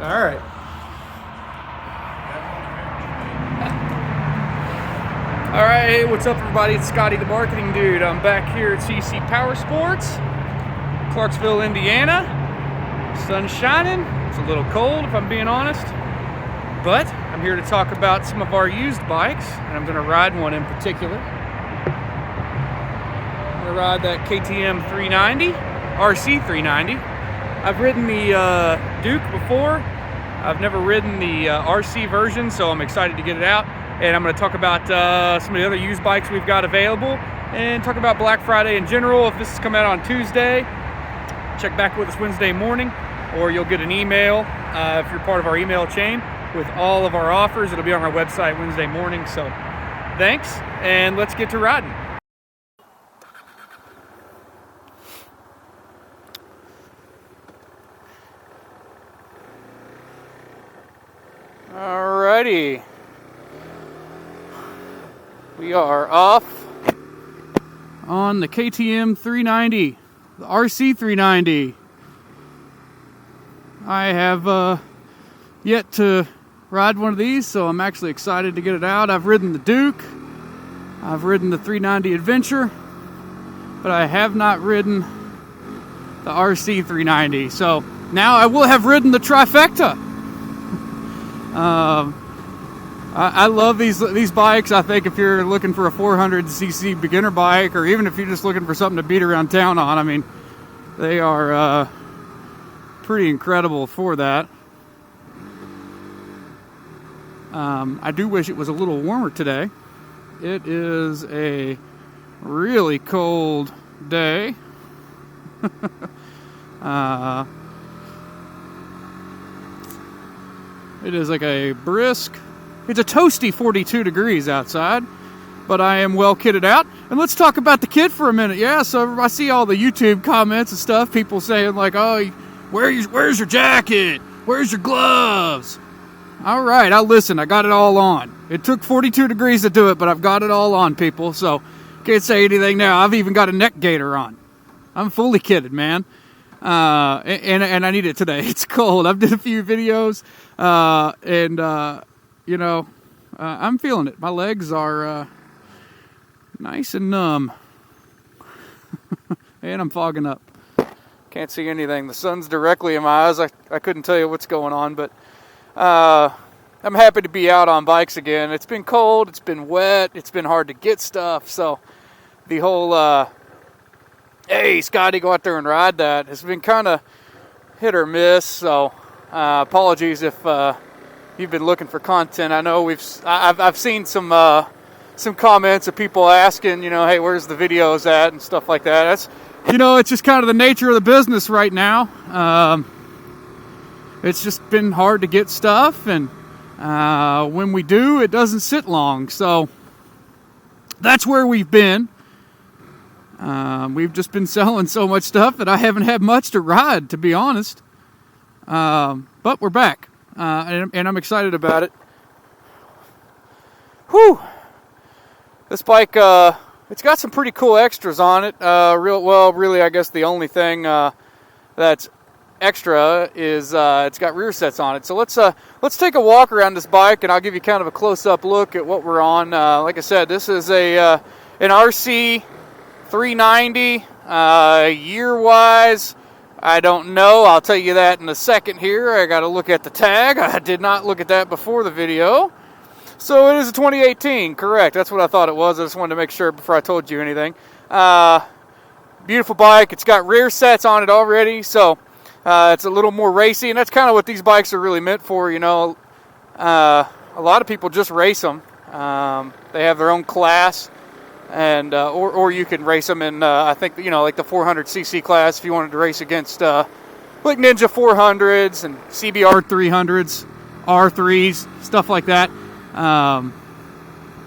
All right. All right, hey, what's up, everybody? It's Scotty, the marketing dude. I'm back here at CC Power Sports, Clarksville, Indiana. Sun's shining. It's a little cold, if I'm being honest, but I'm here to talk about some of our used bikes, and I'm going to ride one in particular. I'm going to ride that KTM 390 RC390. I've ridden the Duke before. I've never ridden the RC version, so I'm excited to get it out. And I'm going to talk about some of the other used bikes we've got available and talk about Black Friday in general. If this is coming out on Tuesday, check back with us Wednesday morning, or you'll get an email if you're part of our email chain with all of our offers. It'll be on our website Wednesday morning. So thanks, and let's get to riding. Alrighty. We are off on the KTM 390, the RC390. I have yet to ride one of these, so I'm actually excited to get it out. I've ridden the Duke, I've ridden the 390 Adventure, but I have not ridden the RC390. So now I will have ridden the trifecta. I love these bikes. I think if you're looking for a 400cc beginner bike, or even if you're just looking for something to beat around town on, I mean, they are pretty incredible for that. I do wish it was a little warmer today. It is a really cold day. It is like a brisk, it's a toasty 42 degrees outside, but I am well kitted out. And let's talk about the kit for a minute. Yeah, so I see all the YouTube comments and stuff, people saying like, oh, where's your jacket? Where's your gloves? All right, I'll listen. I got it all on. It took 42 degrees to do it, but I've got it all on, people. So can't say anything now. I've even got a neck gaiter on. I'm fully kitted, man. And I need it today. It's cold. I've did a few videos, you know, I'm feeling it. My legs are nice and numb. And I'm fogging up. Can't see anything. The sun's directly in my eyes. I couldn't tell you what's going on, but I'm happy to be out on bikes again. It's been cold. It's been wet. It's been hard to get stuff. So the whole, hey, Scotty, go out there and ride that, has been kind of hit or miss. So apologies if you've been looking for content. I know I've seen some comments of people asking, you know, hey, where's the videos at and stuff like that. That's, you know, it's just kind of the nature of the business right now. It's just been hard to get stuff, and when we do, it doesn't sit long. So that's where we've been. We've just been selling so much stuff that I haven't had much to ride, to be honest. But we're back. And I'm excited about it. Whew! This bike, it's got some pretty cool extras on it. Really, I guess the only thing that's extra is it's got rear sets on it. So let's take a walk around this bike, and I'll give you kind of a close-up look at what we're on. Like I said, this is an RC390. Year-wise, I don't know. I'll tell you that in a second here. I got to look at the tag. I did not look at that before the video. So it is a 2018, correct. That's what I thought it was. I just wanted to make sure before I told you anything. Beautiful bike. It's got rear sets on it already, so it's a little more racy, and that's kind of what these bikes are really meant for, you know. A lot of people just race them. They have their own class. And or you can race them in I think, you know, like the 400cc class if you wanted to race against like Ninja 400s and CBR 300s, R3s, stuff like that.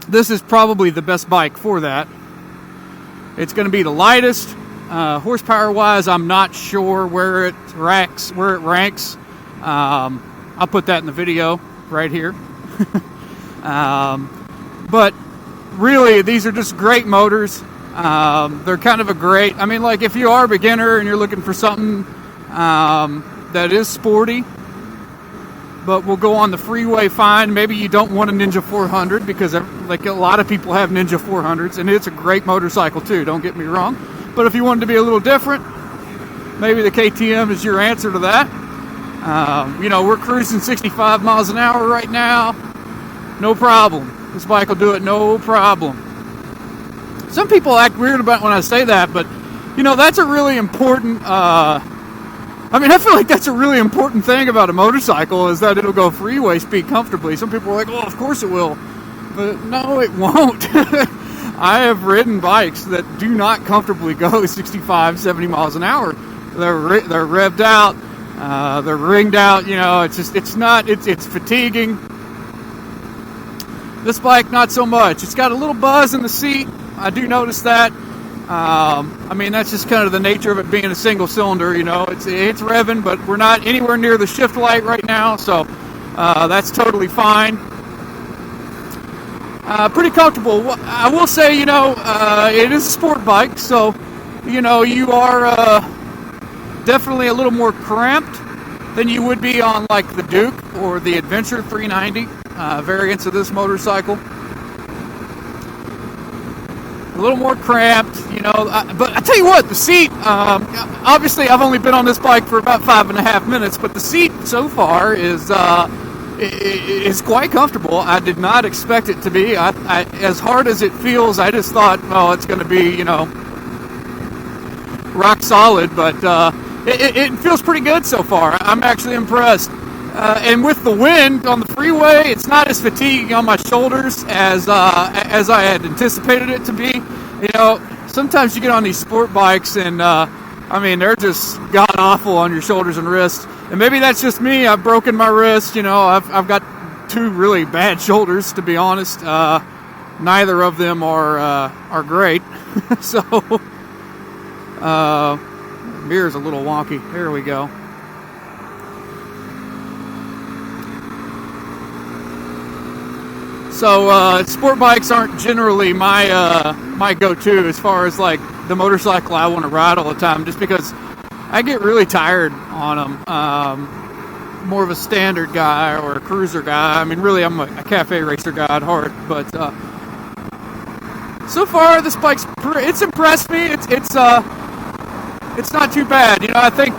This is probably the best bike for that. It's going to be the lightest. Horsepower wise, I'm not sure where it ranks. I'll put that in the video right here. But really, these are just great motors. They're kind of a great, I mean, like if you are a beginner and you're looking for something that is sporty, but will go on the freeway fine. Maybe you don't want a Ninja 400 because like a lot of people have Ninja 400s, and it's a great motorcycle too, don't get me wrong. But if you wanted to be a little different, maybe the KTM is your answer to that. We're cruising 65 miles an hour right now. No problem. This bike will do it, no problem. Some people act weird about when I say that, but that's a really important, I feel like that's a really important thing about a motorcycle, is that it'll go freeway speed comfortably. Some people are like, well, of course it will. But no, it won't. I have ridden bikes that do not comfortably go 65, 70 miles an hour. They're revved out. They're ringed out. It's fatiguing. This bike, not so much. It's got a little buzz in the seat. I do notice that. That's just kind of the nature of it being a single cylinder. It's revving, but we're not anywhere near the shift light right now, so that's totally fine. Pretty comfortable. I will say, it is a sport bike, so you are definitely a little more cramped than you would be on like the Duke or the Adventure 390 variants of this motorcycle. A little more cramped, but I tell you what, the seat, obviously I've only been on this bike for about 5.5 minutes, but the seat so far is quite comfortable. I did not expect it to be. As hard as it feels, I just thought, it's going to be, rock solid, but it feels pretty good so far. I'm actually impressed. And with the wind on the freeway, it's not as fatiguing on my shoulders as I had anticipated it to be. Sometimes you get on these sport bikes and, they're just god-awful on your shoulders and wrists. And maybe that's just me. I've broken my wrist. I've got two really bad shoulders, to be honest. Neither of them are great. So, mirror's a little wonky. There we go. So sport bikes aren't generally my go-to as far as like the motorcycle I want to ride all the time, just because I get really tired on them. More of a standard guy or a cruiser guy. Really, I'm a cafe racer guy at heart. But so far, this bike's it's impressed me. It's not too bad. I think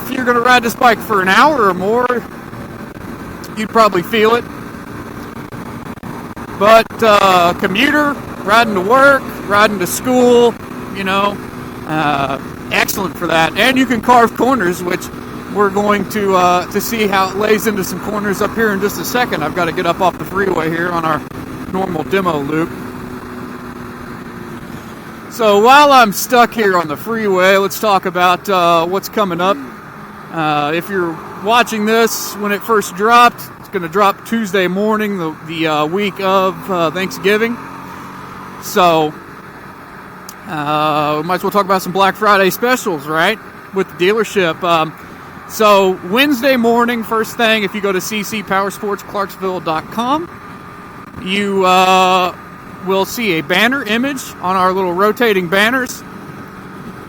if you're going to ride this bike for an hour or more, you'd probably feel it. But commuter, riding to work, riding to school, excellent for that. And you can carve corners, which we're going to see how it lays into some corners up here in just a second. I've got to get up off the freeway here on our normal demo loop. So while I'm stuck here on the freeway, let's talk about what's coming up. If you're watching this when it first dropped, it's going to drop Tuesday morning, the week of Thanksgiving. So we might as well talk about some Black Friday specials, right, with the dealership. So Wednesday morning, first thing, if you go to ccpowersportsclarksville.com, you will see a banner image on our little rotating banners,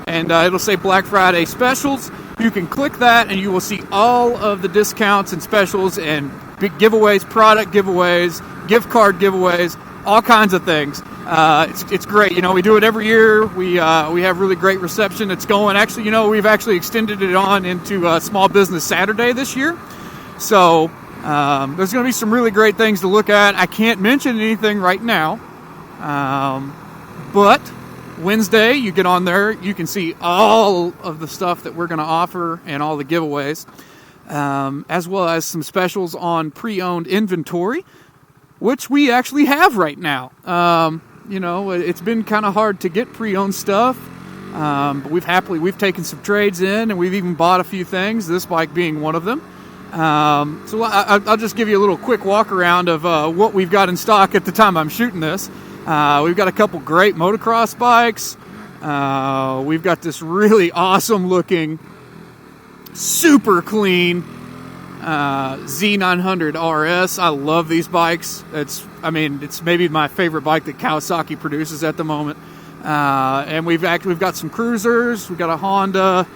and it'll say Black Friday specials. You can click that and you will see all of the discounts and specials and big giveaways, product giveaways, gift card giveaways, all kinds of things. It's great. We do it every year. We have really great reception. It's going. Actually, we've actually extended it on into Small Business Saturday this year. So there's going to be some really great things to look at. I can't mention anything right now, but Wednesday, you get on there, you can see all of the stuff that we're going to offer and all the giveaways, as well as some specials on pre-owned inventory, which we actually have right now. It's been kind of hard to get pre-owned stuff, but we've taken some trades in, and we've even bought a few things, this bike being one of them. So I'll just give you a little quick walk around of what we've got in stock at the time I'm shooting this. We've got a couple great motocross bikes. We've got this really awesome looking, super clean Z900 RS. I love these bikes. It's maybe my favorite bike that Kawasaki produces at the moment. And we've got some cruisers. We've got a Honda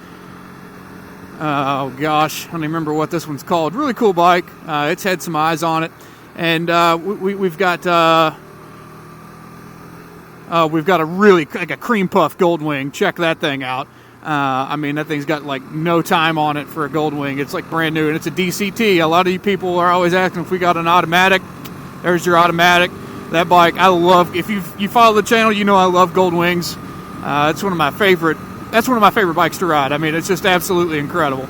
oh gosh, I don't even remember what this one's called. Really cool bike. It's had some eyes on it, and we've got a really like a cream puff Goldwing. Check that thing out. I mean, that thing's got like no time on it for a Goldwing. It's like brand new, and it's a DCT. A lot of you people are always asking if we got an automatic. There's your automatic. That bike, I love. If you follow the channel, you know I love Goldwings. It's one of my favorite. That's one of my favorite bikes to ride. I mean, it's just absolutely incredible.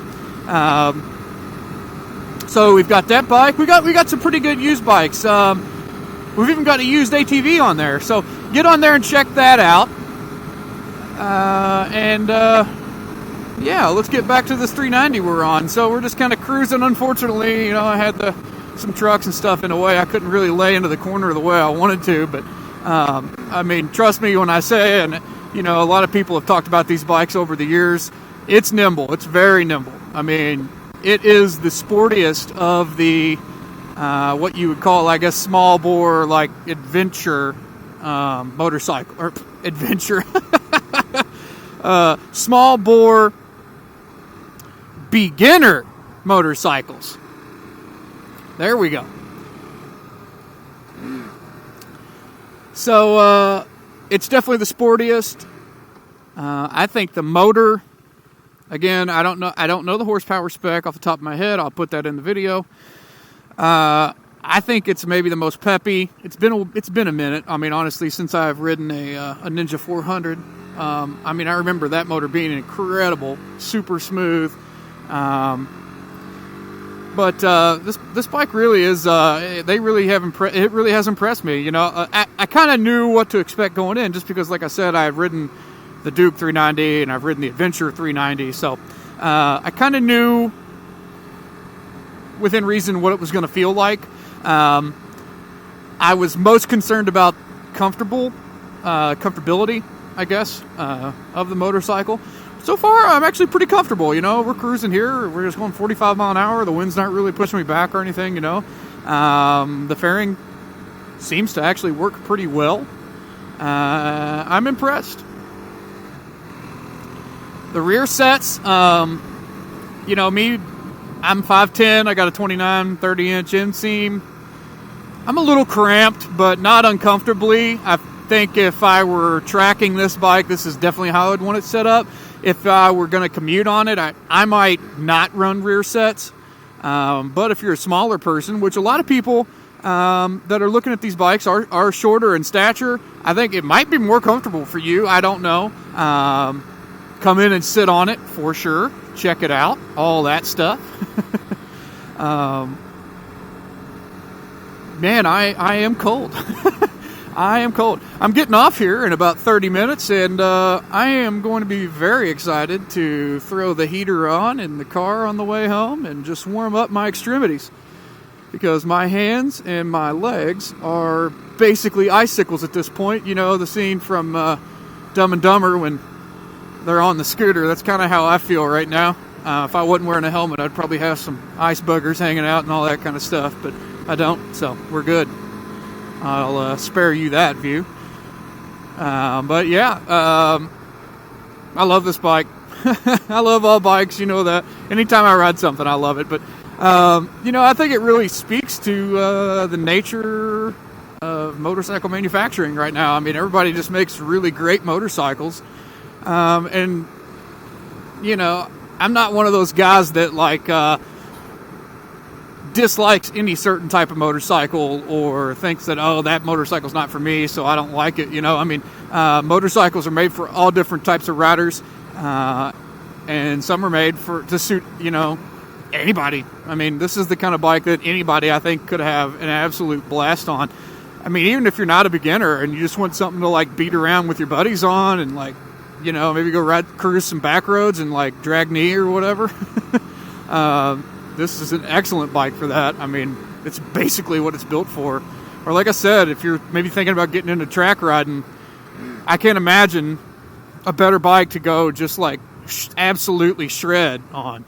So we've got that bike. We got some pretty good used bikes. We've even got a used ATV on there. So get on there and check that out. Yeah, let's get back to this 390 we're on. So we're just kind of cruising. Unfortunately, you know, I had some trucks and stuff in the way. I couldn't really lay into the corner the way I wanted to. But I mean, trust me when I say, and you know, a lot of people have talked about these bikes over the years. It's nimble. It's very nimble. I mean, it is the sportiest of the what you would call, I guess, small bore, like adventure motorcycle or adventure. Small bore beginner motorcycles. There we go. So it's definitely the sportiest. I think the motor, again, I don't know the horsepower spec off the top of my head. I'll put that in the video. I think it's maybe the most peppy. It's been a minute. I mean, honestly, since I've ridden a Ninja 400. I mean, I remember that motor being incredible, super smooth. But this bike really is. They really have it really has impressed me. You know, I kind of knew what to expect going in, just because, like I said, I've ridden the Duke 390 and I've ridden the Adventure 390, so I kind of knew within reason what it was going to feel like. I was most concerned about comfortability, I guess, of the motorcycle. So far, I'm actually pretty comfortable. You know, we're cruising here. We're just going 45 mile an hour. The wind's not really pushing me back or anything, you know. The fairing seems to actually work pretty well. I'm impressed. The rear sets, you know, me, I'm 5'10". I got a 29, 30-inch inseam. I'm a little cramped, but not uncomfortably. I think if I were tracking this bike, this is definitely how I would want it set up. If I were going to commute on it, I might not run rear sets. But if you're a smaller person, which a lot of people that are looking at these bikes are shorter in stature, I think it might be more comfortable for you. I don't know. Come in and sit on it for sure. Check it out. All that stuff. Man, I am cold. I am cold. I'm getting off here in about 30 minutes, and I am going to be very excited to throw the heater on in the car on the way home and just warm up my extremities, because my hands and my legs are basically icicles at this point. You know, the scene from Dumb and Dumber when they're on the scooter. That's kind of how I feel right now. If I wasn't wearing a helmet, I'd probably have some ice buggers hanging out and all that kind of stuff, but I don't, so we're good. I'll spare you that view. But yeah, I love this bike. I love all bikes, you know that. Anytime I ride something, I love it. But, you know, I think it really speaks to the nature of motorcycle manufacturing right now. I mean, everybody just makes really great motorcycles. And, you know, I'm not one of those guys that, like, dislikes any certain type of motorcycle or thinks that, oh, that motorcycle's not for me, so I don't like it. You know, I mean, motorcycles are made for all different types of riders, and some are made to suit, you know, anybody. I mean, this is the kind of bike that anybody, I think, could have an absolute blast on. I mean, even if you're not a beginner and you just want something to, like, beat around with your buddies on and, like, you know, maybe go cruise some back roads and, like, drag knee or whatever. This is an excellent bike for that. I mean, it's basically what it's built for. Or like I said, if you're maybe thinking about getting into track riding, I can't imagine a better bike to go just like absolutely shred on.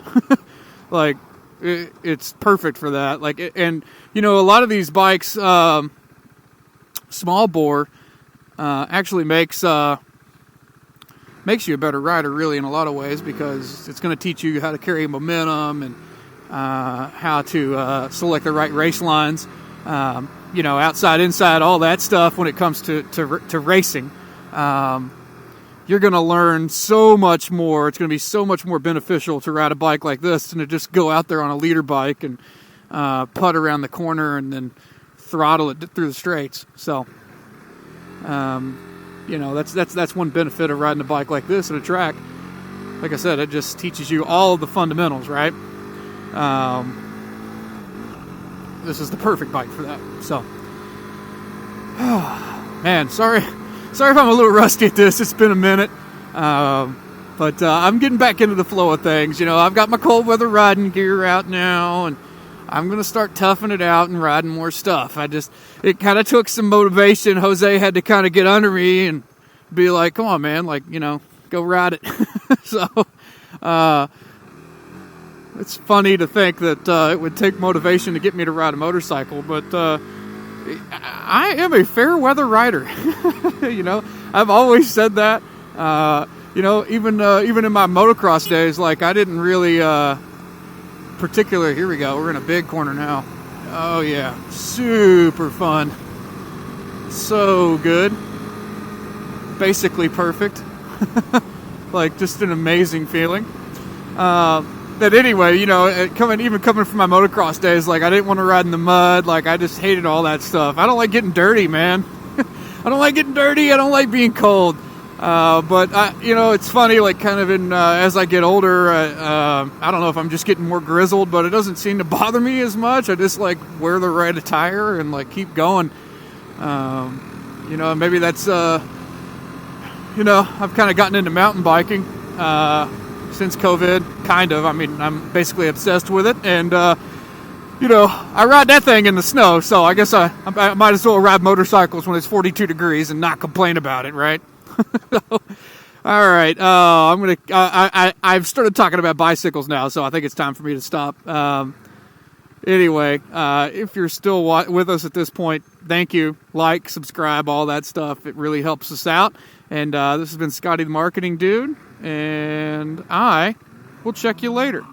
Like, it's perfect for that. Like, and you know, a lot of these bikes, small bore, actually makes makes you a better rider, really, in a lot of ways, because it's going to teach you how to carry momentum and how to select the right race lines, outside, inside, all that stuff when it comes to racing. You're going to learn so much more. It's going to be so much more beneficial to ride a bike like this than to just go out there on a leader bike and putt around the corner and then throttle it through the straights. So, that's one benefit of riding a bike like this at a track. Like I said, it just teaches you all of the fundamentals, right? This is the perfect bike for that. So, man, sorry if I'm a little rusty at this. It's been a minute. But I'm getting back into the flow of things. I've got my cold weather riding gear out now, and I'm going to start toughing it out and riding more stuff. It kind of took some motivation. Jose had to kind of get under me and be like, come on, man, go ride it. So, it's funny to think that it would take motivation to get me to ride a motorcycle, but I am a fair weather rider. I've always said that. Even in my motocross days, I didn't really particularly. Here we go. We're in a big corner now. Oh yeah, super fun. So good. Basically perfect. Just an amazing feeling. But anyway, coming from my motocross days, I didn't want to ride in the mud. I just hated all that stuff. I don't like getting dirty, man. I don't like getting dirty. I don't like being cold. But it's funny, as I get older, I don't know if I'm just getting more grizzled, but it doesn't seem to bother me as much. I just wear the right attire and keep going. Maybe that's, I've kind of gotten into mountain biking, since COVID, kind of. I'm basically obsessed with it, and I ride that thing in the snow, so I guess I might as well ride motorcycles when it's 42 degrees and not complain about it, right? All right, I've started talking about bicycles now, so I think it's time for me to stop. Anyway, if you're still with us at this point, thank you. Like, subscribe, all that stuff. It really helps us out. And this has been Scotty the Marketing Dude, and I will check you later.